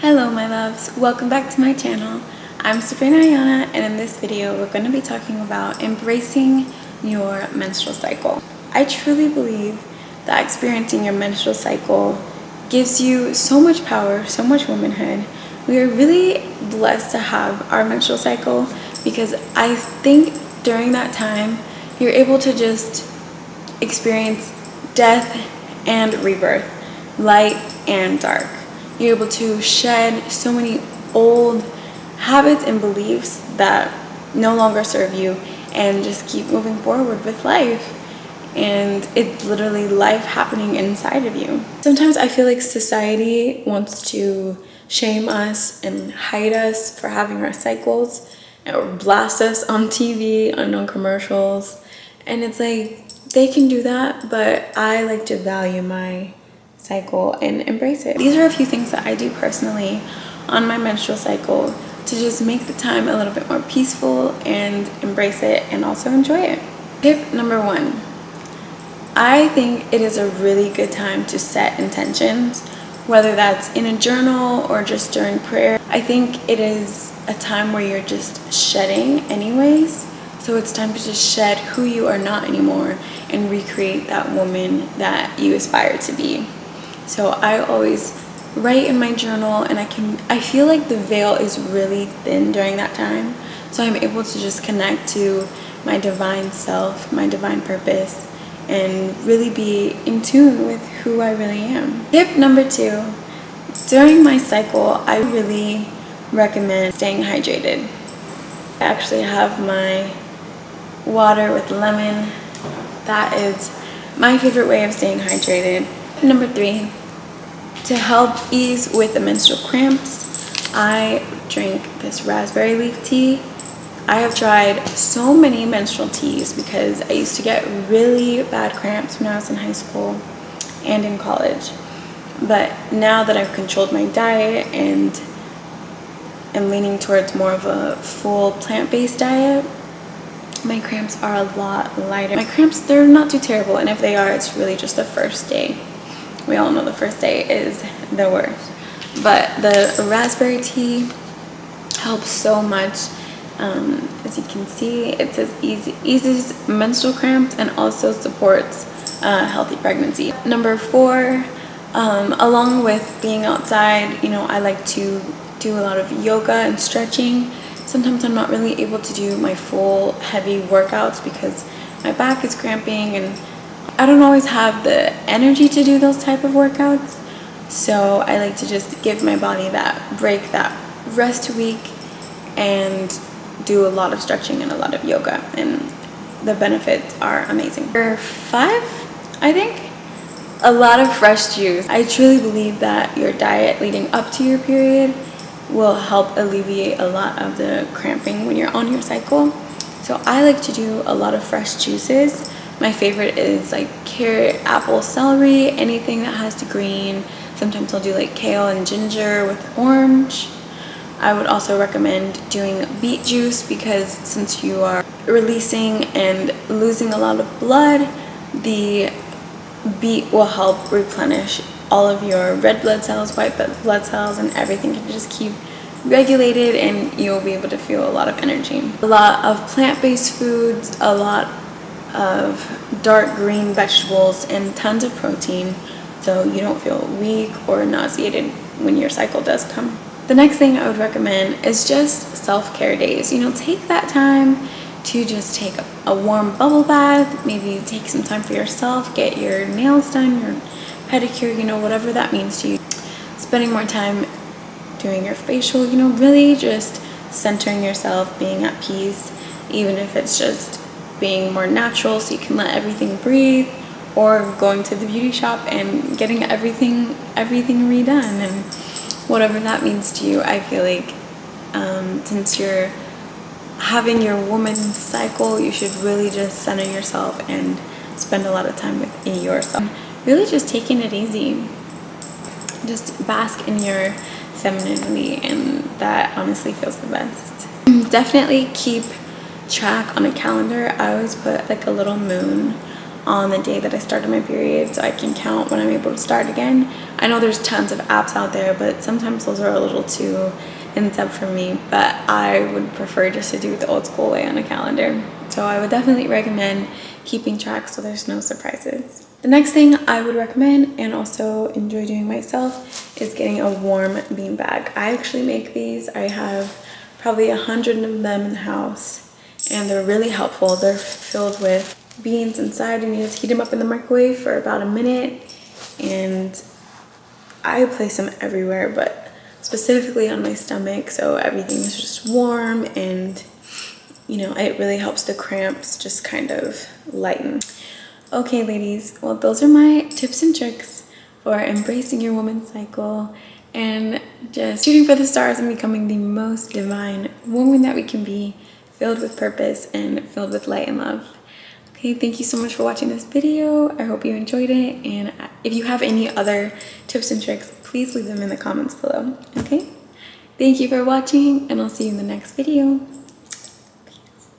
Hello my loves, welcome back to my channel. I'm Sabrina Ayana, and in this video we're going to be talking about embracing your menstrual cycle. I truly believe that experiencing your menstrual cycle gives you so much power, so much womanhood. We are really blessed to have our menstrual cycle because I think during that time you're able to just experience death and rebirth, light and dark. You're able to shed so many old habits and beliefs that no longer serve you and just keep moving forward with life. And it's literally life happening inside of you. Sometimes I feel like society wants to shame us and hide us for having our cycles or blast us on TV and on commercials. And it's like, they can do that, but I like to value my cycle and embrace it. These are a few things that I do personally on my menstrual cycle to just make the time a little bit more peaceful and embrace it and also enjoy it. Tip number 1. I think it is a really good time to set intentions, whether that's in a journal or just during prayer. I think it is a time where you're just shedding anyways. So it's time to just shed who you are not anymore and recreate that woman that you aspire to be. So I always write in my journal, and I feel like the veil is really thin during that time. So I'm able to just connect to my divine self, my divine purpose, and really be in tune with who I really am. Tip number 2, during my cycle, I really recommend staying hydrated. I actually have my water with lemon. That is my favorite way of staying hydrated. Number 3, to help ease with the menstrual cramps, I drink this raspberry leaf tea. I have tried so many menstrual teas because I used to get really bad cramps when I was in high school and in college. But now that I've controlled my diet and am leaning towards more of a full plant-based diet, my cramps are a lot lighter. My cramps, they're not too terrible, and if they are, it's really just the first day. We all know the first day is the worst. But the raspberry tea helps so much. As you can see, it says eases menstrual cramps and also supports healthy pregnancy. Number 4, along with being outside, I like to do a lot of yoga and stretching. Sometimes I'm not really able to do my full heavy workouts because my back is cramping and I don't always have the energy to do those type of workouts. So I like to just give my body that break, that rest week, and do a lot of stretching and a lot of yoga, and the benefits are amazing. Number 5, I think, a lot of fresh juice. I truly believe that your diet leading up to your period will help alleviate a lot of the cramping when you're on your cycle. So I like to do a lot of fresh juices. My favorite is like carrot, apple, celery, anything that has the green. Sometimes I'll do like kale and ginger with orange. I would also recommend doing beet juice because since you are releasing and losing a lot of blood, the beet will help replenish all of your red blood cells, white blood cells, and everything can just keep regulated, and you'll be able to feel a lot of energy. A lot of plant-based foods, a lot of dark green vegetables, and tons of protein so you don't feel weak or nauseated when your cycle does come. The next thing I would recommend is just self-care days. Take that time to just take a warm bubble bath, maybe take some time for yourself, get your nails done, your pedicure, whatever that means to you. Spending more time doing your facial, really just centering yourself, being at peace, even if it's just being more natural so you can let everything breathe, or going to the beauty shop and getting everything redone, and whatever that means to you. I feel like since you're having your woman's cycle, you should really just center yourself and spend a lot of time with yourself. Really just taking it easy. Just bask in your femininity, and that honestly feels the best. Definitely keep track on a calendar. I always put like a little moon on the day that I started my period so I can count when I'm able to start again. I know there's tons of apps out there, but sometimes those are a little too in-depth for me, but I would prefer just to do it the old school way on a calendar. So I would definitely recommend keeping track so there's no surprises. The next thing I would recommend and also enjoy doing myself is getting a warm bean bag. I actually make these. I have probably 100 of them in the house, and they're really helpful. They're filled with beans inside, and you just heat them up in the microwave for about a minute, and I place them everywhere, but specifically on my stomach, so everything is just warm, and you know, it really helps the cramps just kind of lighten. Okay, ladies, well, those are my tips and tricks for embracing your woman's cycle and just shooting for the stars and becoming the most divine woman that we can be, filled with purpose and filled with light and love. Okay, thank you so much for watching this video. I hope you enjoyed it, and if you have any other tips and tricks, please leave them in the comments below. Okay, thank you for watching, and I'll see you in the next video. Peace.